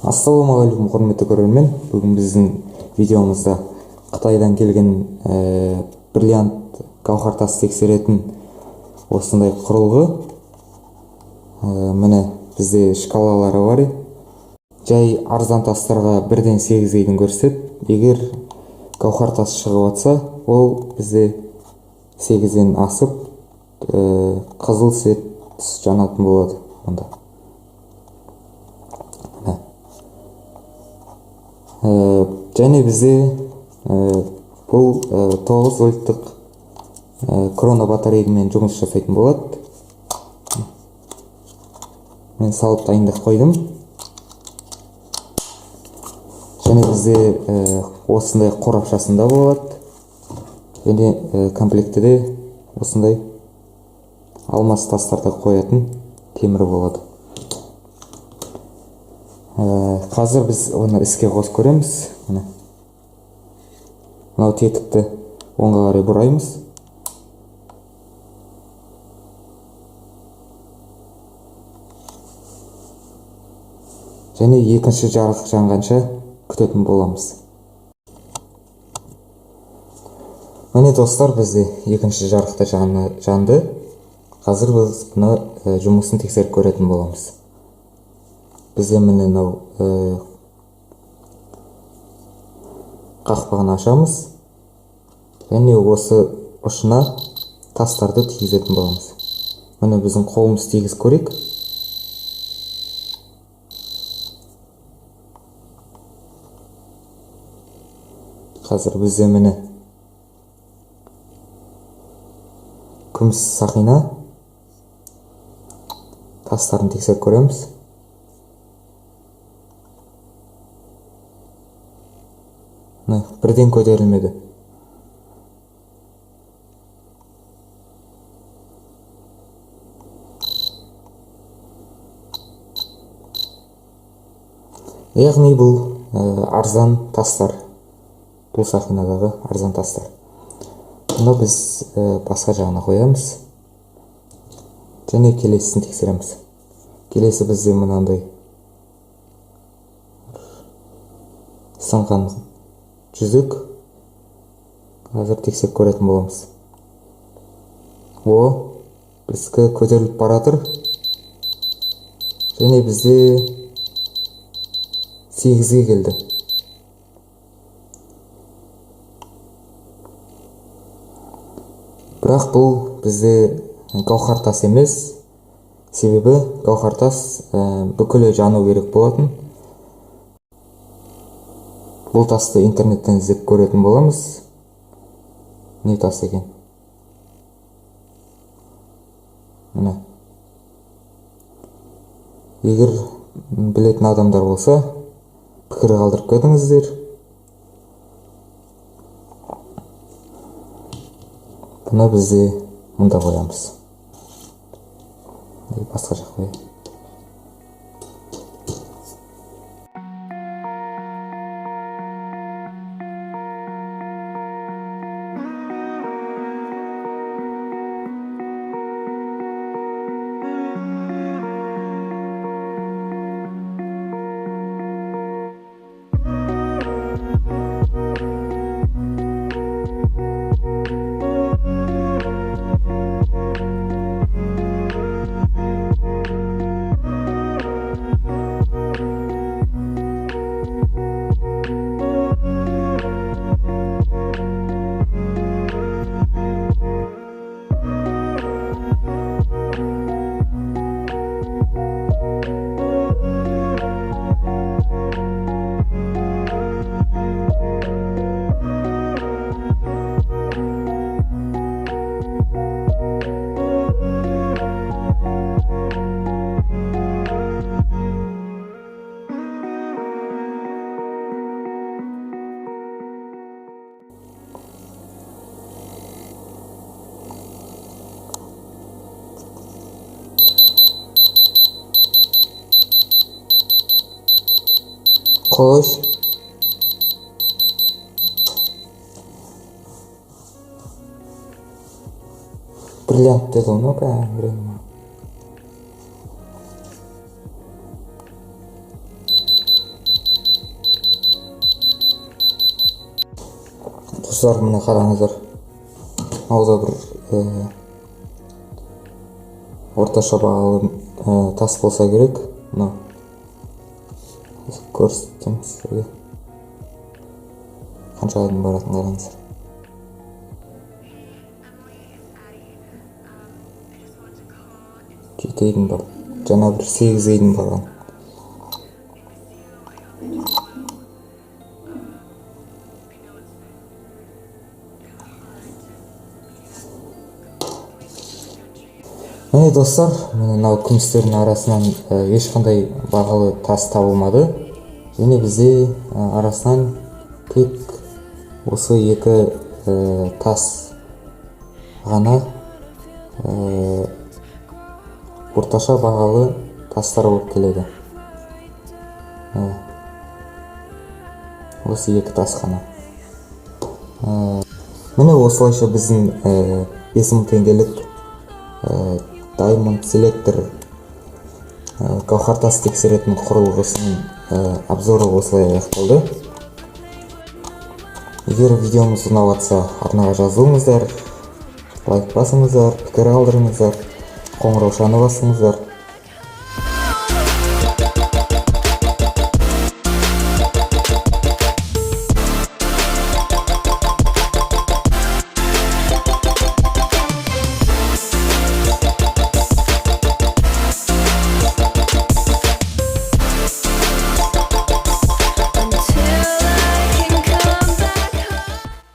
Ассалаумағалейкум құрметті көрермен. Бүгін біздің видеомызда Қытайдан келген бриллиант гауһар тас тексеретін осындай құрылғы. Міне бізде шкалалары бар. Жай арзан тастарға 1-ден 8-ге дейін көрсетеді. Егер гауһар тас шығып жатса, ол бізде 8-ден асып қызыл свет жанатын болады онда. Және бізде бұл 9 вольттық крона батареймен жұмыс жасайтын болады. Мен салып дайындап қойдым. Және бізде осындай қорапшасында болады. Және комплектіде осындай алмас тастарды қоятын темір болады. Қазір біз оны іске қосып көреміз. Мынау тетікті оңға қарай бұраймыз. Және екінші жарық жанғанша күтетін боламыз. Міне достар, бізде екінші жарықта жанды. Қазір біз бұны жұмысын тексеріп көретін боламыз. Бізде міне қақпағын ашамыз. Және осы ұшына тастарды тигізетін боламыз. Міне біздің қолымыз тигіз көрейік. Қазір бізде міне күміс сақина тастарын тексеріп көреміз. Бірден көтерілмеді. Яғни бұл арзан тастар. Бұл сақинадағы арзан тастар. Мұны біз басқа жағына қоямыз. Және келесісін тексереміз. Келесі бізде мынандай сынған жүзік. Қазір тексеріп көретін боламыз. Бізді көтеріліп баратыр. Және бізде 8-ге келді. Бірақ бұл бізде гауһар тас емес. Себебі гауһар тас бүкілі жану керек болатын. Бұл тасты интернеттен іздеп көретін боламыз. Не тас екен? Міне. Егер білетін адамдар болса, пікір қалдырып кетіңіздер. Бұны бізде мұнда қоямыз. Басқа жақ қояйық. Xo'sh. Бриллиант dedi onu ben. достар, міне қараңыздар, ауза бір орташа бағалы тас болса керек. Мына көрсетем сіздерге қаншаға дейін баратын, қараңыздар. Жетіге дейін бар, жаңа бір 8-ге дейін барған. Міне достар, мынау күмістердің арасынан ешқандай бағалы тас табылмады. Және бізде арасынан тек осы екі тас ғана орташа бағалы тастар болып келеді. Осы екі тас ғана. Міне осылайша біздің 5000 теңгелік Diamond Selector гауһар тас тексеретін құрылғысының обзоры осылай аяқталды. Егер видеомыз ұнап жатса, арнаға жазылыңыздар, лайк басыңыздар, пікір қалдырыңыздар, қоңыраушаны басыңыздар.